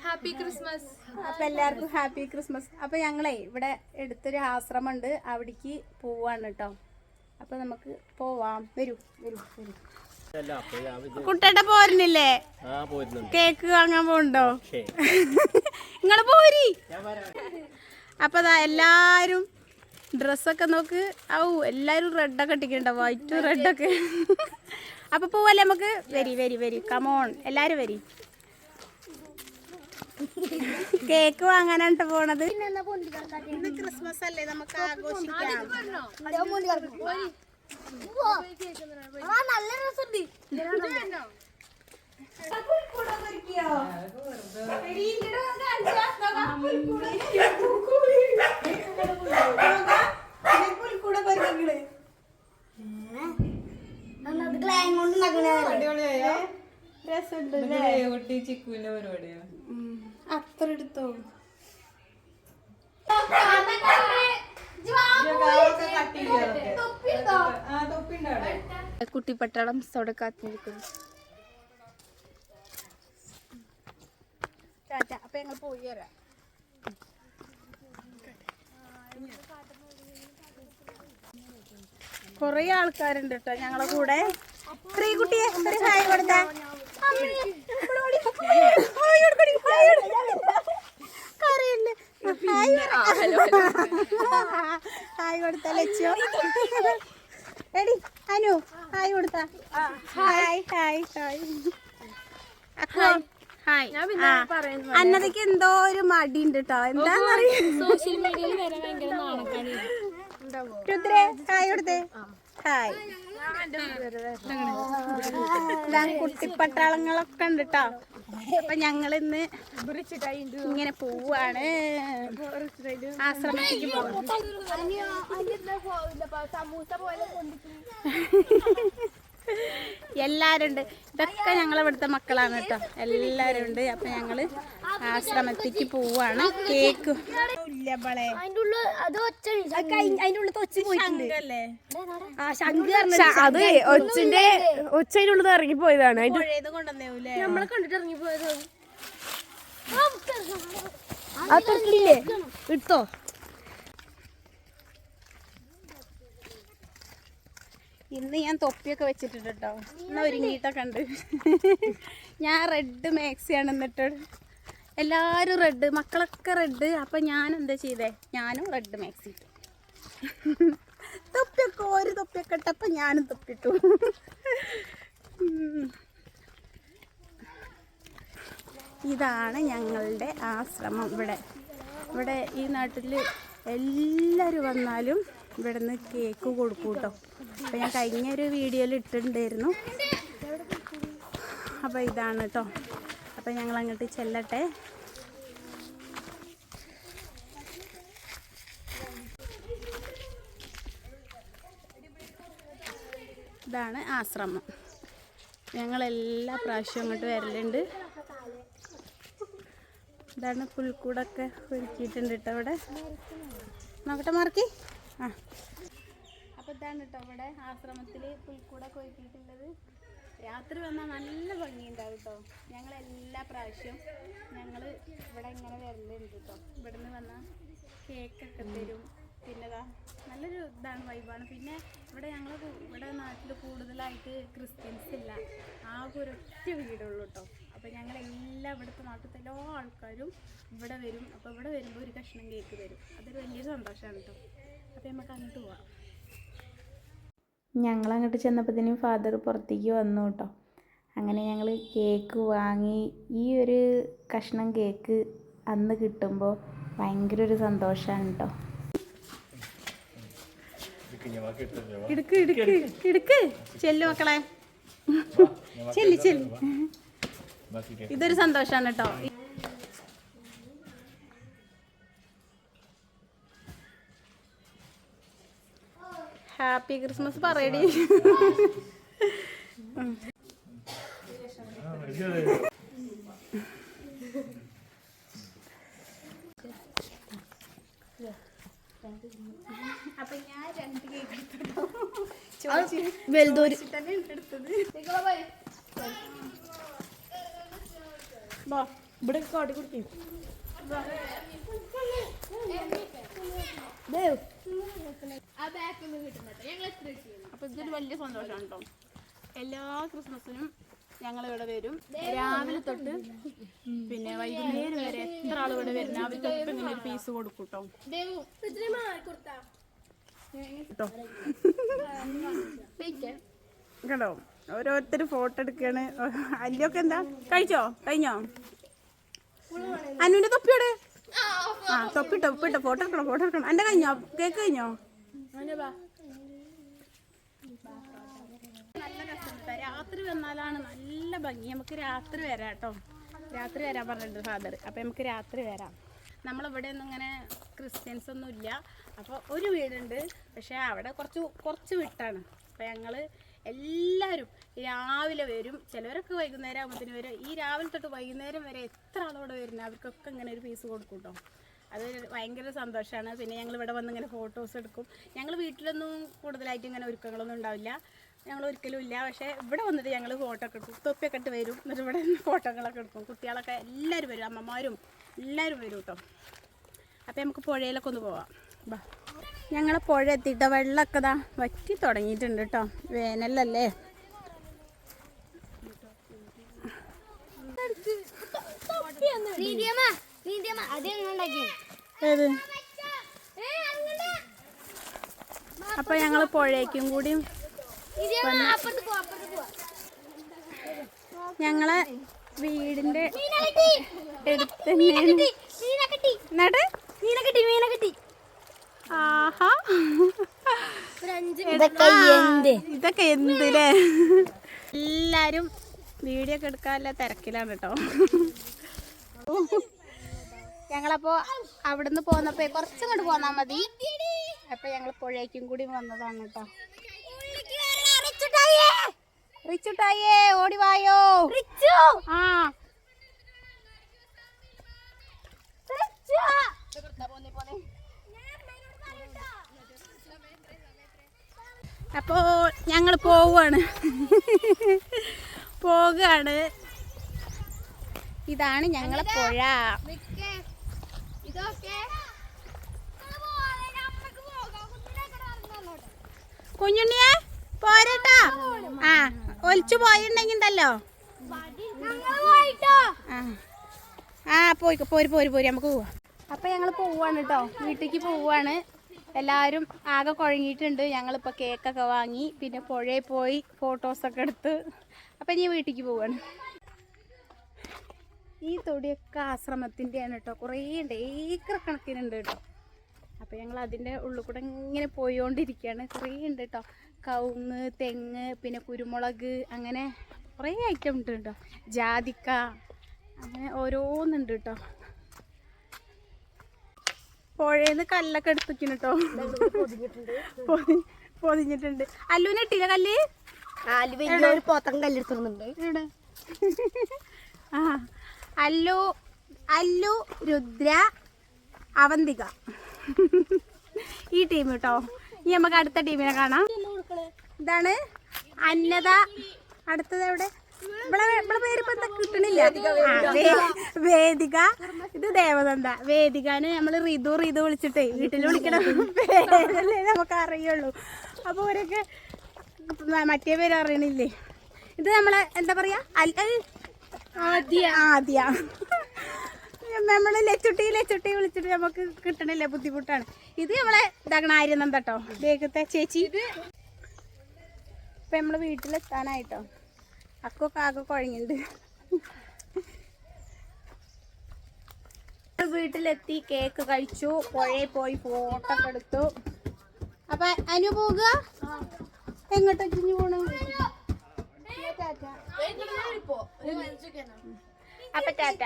Happy Christmas. അപ്പൊ എല്ലാവർക്കും happy Christmas. അപ്പൊ ഞങ്ങളെ ഇവിടെ എടുത്തൊരു ആശ്രമം ഉണ്ട്, അവിടേക്ക് പോവാണ് കേട്ടോ. അപ്പൊ നമുക്ക് പോവാം. വരൂ വരൂ വരൂ. കുട്ടേട്ട പോരുന്നില്ലേ? കേക്ക് വാങ്ങാൻ പോണ്ടോ? നിങ്ങള് പോരി. അപ്പൊ എല്ലാരും ഡ്രസ്സൊക്കെ നോക്ക്. എല്ലാരും റെഡൊക്കെ ഇട്ടിട്ടുണ്ടോ? വൈറ്റും റെഡൊക്കെ. അപ്പൊ പോവല്ലേ നമുക്ക്? വരി വരി വരി, കമോൺ എല്ലാരും വരി. കേക്ക് വാങ്ങാനാണ് പോണത്. ഇന്ന് ക്രിസ്മസ് അല്ലേ, നമുക്ക് ആഘോഷിക്കാം. നല്ല രസമുണ്ട്. അത്ര എടുത്തോ? കുട്ടിപ്പട്ടാളം കാത്തിരിക്കുന്നു. അപ്പൊ ഞങ്ങൾ പോയി വരാം. കൊറേ ആൾക്കാരുണ്ട് കേട്ടോ ഞങ്ങളെ കൂടെ. കുട്ടിയെ ഒരു ഹായ് കൊടുത്താ. ഹായ് കൊടുത്താ ലച്ചോ. എടി അനു ഹായ് കൊടുത്താ. Hi hi hi. ഹായ്. അന്നതൊക്കെ എന്തോ ഒരു മടി ഉണ്ട് കേട്ടോ. എന്താന്നറിയാം, സോഷ്യൽ മീഡിയയിൽ വരെ ഭയങ്കര നാണക്കാണ്. രുദ്രേ ഹായ് കൊടുത്തേ. ഹായ്. കുട്ടിപ്പട്ടാളങ്ങളൊക്കെ ഉണ്ട് കേട്ടോ. അപ്പൊ ഞങ്ങളിന്ന് ഇങ്ങനെ പോവാണ്, ആശ്രമത്തിലേക്ക് പോകും. എല്ലാരും ഉണ്ട്. ഇതൊക്കെ ഞങ്ങളിവിടുത്തെ മക്കളാണ് കേട്ടോ. എല്ലാരും ഉണ്ട്. അപ്പൊ ഞങ്ങള് ആശ്രമത്തിലേക്ക് പോവാണ്. കേക്ക് അത് ഒച്ചിന്റെ ഒച്ചയിലുള്ളത് ഇറങ്ങിപ്പോയതാണ്. നമ്മളെ കണ്ടിട്ട് ഇറങ്ങിപ്പോയത്. എടുത്തോ. ഇന്ന് ഞാൻ തൊപ്പിയൊക്കെ വെച്ചിട്ടുണ്ട് കേട്ടോ. എന്നാ ഒരുങ്ങിയിട്ടൊക്കെ ഉണ്ട്. ഞാൻ റെഡ് മാക്സിയാണ് എന്നിട്ട്. എല്ലാവരും റെഡ്, മക്കളൊക്കെ റെഡ്. അപ്പം ഞാൻ എന്താ ചെയ്തേ, ഞാനും റെഡ് മാക്സി ഇട്ടു. തൊപ്പിയൊക്കെ ഒരു തൊപ്പിയൊക്കെ ഇട്ടപ്പം ഞാനും തൊപ്പിട്ടു. ഇതാണ് ഞങ്ങളുടെ ആശ്രമം. ഇവിടെ ഈ നാട്ടിൽ എല്ലാവരും വന്നാലും ഇവിടെ നിന്ന് കേക്ക് കൊടുക്കും കേട്ടോ. അപ്പോൾ ഞാൻ കഴിഞ്ഞൊരു വീഡിയോയിൽ ഇട്ടിട്ടുണ്ടായിരുന്നു. അപ്പോൾ ഇതാണ് കേട്ടോ. അപ്പോൾ ഞങ്ങൾ അങ്ങോട്ട് ചെല്ലട്ടെ. ഇതാണ് ആശ്രമം. ഞങ്ങളെല്ലാ പ്രാവശ്യവും അങ്ങോട്ട് വരലുണ്ട്. ഇതാണ് പുൽക്കൂടൊക്കെ ഒരുക്കിയിട്ടുണ്ട് കേട്ടോ ഇവിടെ. നോക്കട്ടെ മാർക്കി. അപ്പോൾ ഇതാണ് കേട്ടോ ഇവിടെ ആശ്രമത്തിൽ പുൽക്കൂടൊക്കെ ഒരുക്കിയിട്ടുള്ളത്. രാത്രി വന്നാൽ നല്ല ഭംഗിയുണ്ടാവും കേട്ടോ. ഞങ്ങളെല്ലാ പ്രാവശ്യവും ഞങ്ങൾ ഇവിടെ ഇങ്ങനെ വരലുണ്ട് കേട്ടോ. ഇവിടെ നിന്ന് വന്നാൽ കേക്കൊക്കെ തരും. പിന്നെ നല്ലൊരു ഇതാണ്, വൈബാണ്. പിന്നെ ഇവിടെ നാട്ടിൽ കൂടുതലായിട്ട് ക്രിസ്ത്യൻസ് ഇല്ല. ആകെ ഒരൊറ്റ വീടുള്ളൂ കേട്ടോ. അപ്പോൾ ഞങ്ങളെല്ലാം ഇവിടുത്തെ നാട്ടിലത്തെ എല്ലാ ആൾക്കാരും ഇവിടെ വരും. അപ്പോൾ ഇവിടെ വരുമ്പോൾ ഒരു കഷ്ണം കേക്ക് തരും. അതൊരു വലിയൊരു സന്തോഷമാണ് കേട്ടോ. അപ്പോൾ നമുക്ക് അങ്ങോട്ട് പോവാം. ഞങ്ങളങ്ങോട്ട് ചെന്നപ്പോഴത്തേനും ഫാദർ പുറത്തേക്ക് വന്നു കേട്ടോ. അങ്ങനെ ഞങ്ങൾ കേക്ക് വാങ്ങി. ഈ ഒരു കഷ്ണം കേക്ക് അന്ന് കിട്ടുമ്പോൾ ഭയങ്കര ഒരു സന്തോഷമാണ് കേട്ടോ. ഇടുക്ക് ചെല്ലു മക്കളെ, ചെല്ലു. ഇതൊരു സന്തോഷമാണ് കേട്ടോ. ഹാപ്പി ക്രിസ്മസ് പറയടി. അപ്പൊ ഞാൻ 2 കേക്ക് എടുത്തിട്ടോ. ഇവിടെ കാട്ടി കൊടുക്കും. അപ്പൊ ഇതൊരു വലിയ സന്തോഷമാണ് കേട്ടോ. എല്ലാ ക്രിസ്മസിനും ഞങ്ങൾ ഇവിടെ വരും. രാവിലെ തൊട്ട് പിന്നെ വൈകുന്നേരം വരെ എത്ര ആൾ ഇവിടെ വരുന്ന അവർക്കൊക്കെ ഇങ്ങനെ ഒരു പീസ് കൊടുക്കും കേട്ടോ. കേട്ടോ ഓരോരുത്തർ ഫോട്ടോ എടുക്കാണ്. അല്ലൊക്കെ എന്താ കഴിച്ചോ? കഴിഞ്ഞോ? അനുവിന്റെ തൊപ്പിയോടെ തൊപ്പിട്ടോ ഫോട്ടോ എടുക്കണം. എന്റെ കഴിഞ്ഞോ? കേക്ക് കഴിഞ്ഞോ? നല്ല രസമുണ്ട്. രാത്രി വന്നാലാണ് നല്ല ഭംഗി. നമുക്ക് രാത്രി വരാം കേട്ടോ. രാത്രി വരാൻ പറഞ്ഞിട്ടുണ്ട് ഫാദർ. അപ്പം നമുക്ക് രാത്രി വരാം. നമ്മളിവിടെ ഒന്നും ഇങ്ങനെ ക്രിസ്ത്യൻസ് ഒന്നും ഇല്ല. അപ്പോൾ ഒരു വീടുണ്ട്, പക്ഷേ അവിടെ കുറച്ച് വിട്ടാണ്. അപ്പോൾ ഞങ്ങൾ എല്ലാവരും രാവിലെ വരും. ചിലവരൊക്കെ വൈകുന്നേരം ആകുമ്പോഴത്തേന് വരും. ഈ രാവിലെ തൊട്ട് വൈകുന്നേരം വരെ എത്ര ആളോടെ വരുന്നത് അവർക്കൊക്കെ ഇങ്ങനെ ഒരു പീസ് കൊടുക്കും കേട്ടോ. അത് ഭയങ്കര സന്തോഷമാണ്. പിന്നെ ഞങ്ങൾ ഇവിടെ വന്ന് ഇങ്ങനെ ഫോട്ടോസ് എടുക്കും. ഞങ്ങൾ വീട്ടിലൊന്നും കൂടുതലായിട്ട് ഇങ്ങനെ ഒരുക്കങ്ങളൊന്നും ഉണ്ടാവില്ല, ഞങ്ങൾ ഒരിക്കലും ഇല്ല. പക്ഷേ ഇവിടെ വന്നിട്ട് ഞങ്ങൾ ഫോട്ടോ ഒക്കെ എടുക്കും. തൊപ്പിയൊക്കെ ഇട്ട് വരും. എന്നിട്ട് ഇവിടെ ഫോട്ടോകളൊക്കെ എടുക്കും. കുട്ടികളൊക്കെ എല്ലാവരും വരും, അമ്മമാരും എല്ലാവരും വരും കേട്ടോ. അപ്പോൾ നമുക്ക് പുഴയിലൊക്കെ ഒന്ന് പോവാം. ബാ, ഞങ്ങൾ പുഴ എത്തിയിട്ടോ. വെള്ളമൊക്കെ ഇതാ വറ്റി തുടങ്ങിയിട്ടുണ്ട് കേട്ടോ. വേനലല്ലേ. ഏത്? അപ്പൊ ഞങ്ങൾ പുഴയ്ക്കും കൂടി ഞങ്ങളെ വീടിന്റെ അടുത്ത് തന്നെയാണ്. ആഹാ, ഇതൊക്കെ എന്തില്ലേ? എല്ലാരും വീഡിയോ ഒക്കെ എടുക്കാനുള്ള തിരക്കിലാണ് കേട്ടോ. ഞങ്ങളപ്പോ അവിടുന്ന് പോന്നപ്പോ കുറച്ചും കൊണ്ട് പോന്നാ മതി. അപ്പൊ ഞങ്ങൾ പുഴയ്ക്കും കൂടി വന്നതാണ് കേട്ടോ. റിച്ചുട്ടായേ ഓടിവായോ. ആ അപ്പോ ഞങ്ങൾ പോവാണ്. ഇതാണ് ഞങ്ങളെ പുഴ. കുഞ്ഞുണ്ണിയെ പോരട്ടാ. ആ ഒലിച്ചു പോയിട്ടുണ്ടെങ്കിണ്ടല്ലോ. പോരി നമുക്ക് പോവാം. അപ്പൊ ഞങ്ങൾ പോവാണ് കേട്ടോ. വീട്ടിലേക്ക് പോവാണ്. എല്ലാവരും ആകെ കുഴങ്ങിയിട്ടുണ്ട്. ഞങ്ങളിപ്പോൾ കേക്കൊക്കെ വാങ്ങി പിന്നെ പുഴയിൽ പോയി ഫോട്ടോസൊക്കെ എടുത്ത് അപ്പം ഇനി വീട്ടിലേക്ക് പോവാണ്. ഈ തൊടിയൊക്കെ ആശ്രമത്തിൻ്റെയാണ് കേട്ടോ. കുറേ ഉണ്ട്, ഏക്കർ കണക്കിനുണ്ട് കേട്ടോ. അപ്പോൾ ഞങ്ങൾ അതിൻ്റെ ഉള്ളിൽ കൂടെ ഇങ്ങനെ പോയിക്കൊണ്ടിരിക്കുകയാണ്. കുറേ ഉണ്ട് കേട്ടോ. കവുങ്ങ്, തെങ്ങ്, പിന്നെ കുരുമുളക്, അങ്ങനെ കുറേ ഐറ്റം ഉണ്ട് കേട്ടോ. ജാതിക്ക, അങ്ങനെ ഓരോന്നുണ്ട് കേട്ടോ. പുഴയിന്ന് കല്ലൊക്കെ എടുത്തിരിക്കുന്നു കേട്ടോ. പൊതിഞ്ഞിട്ടുണ്ട്. അല്ലുവിനെ ഇട്ടില്ല കല്ല്? ഒരു പോത്തൻ കല്ലെടുത്തിരുന്നുണ്ട്. ആ അല്ലു, രുദ്ര, അവന്തിക, ഈ ടീം കേട്ടോ. ഇനി നമുക്ക് അടുത്ത ടീമിനെ കാണാം. ഇതാണ് അന്നത. അടുത്തത് എവിടെ? ഇവിടെ പേരിപ്പോ എന്താ കിട്ടണില്ല. വേദിക. ഇത് ദേവനന്ദ. വേദികാന് നമ്മൾ റിതു വിളിച്ചിട്ടേ വീട്ടിൽ വിളിക്കണം പേരല്ലേ നമുക്ക് അറിയുള്ളൂ. അപ്പൊ അവരൊക്കെ മറ്റേ പേര് അറിയണില്ലേ. ഇത് നമ്മളെ എന്താ പറയാ, ആദ്യ. നമ്മള് ലച്ചുട്ടി വിളിച്ചിട്ട് നമുക്ക് കിട്ടണില്ല, ബുദ്ധിമുട്ടാണ്. ഇത് നമ്മളെ ഇതാക്കണ ആര്യനന്ദ കേട്ടോ, ദേഹത്തെ ചേച്ചി. ഇപ്പൊ നമ്മള് വീട്ടിലെത്താനായിട്ടോ. അക്കൊക്കെ ആകെ കുഴങ്ങിണ്ട്. വീട്ടിലെത്തി, കേക്ക് കഴിച്ചു, പുഴയിൽ പോയി ഫോട്ടോ ഒക്കെ എടുത്തു. അപ്പൊ അനു പോകുക. എങ്ങോട്ടേക്ക് പോണു? അപ്പൊ ടാറ്റ.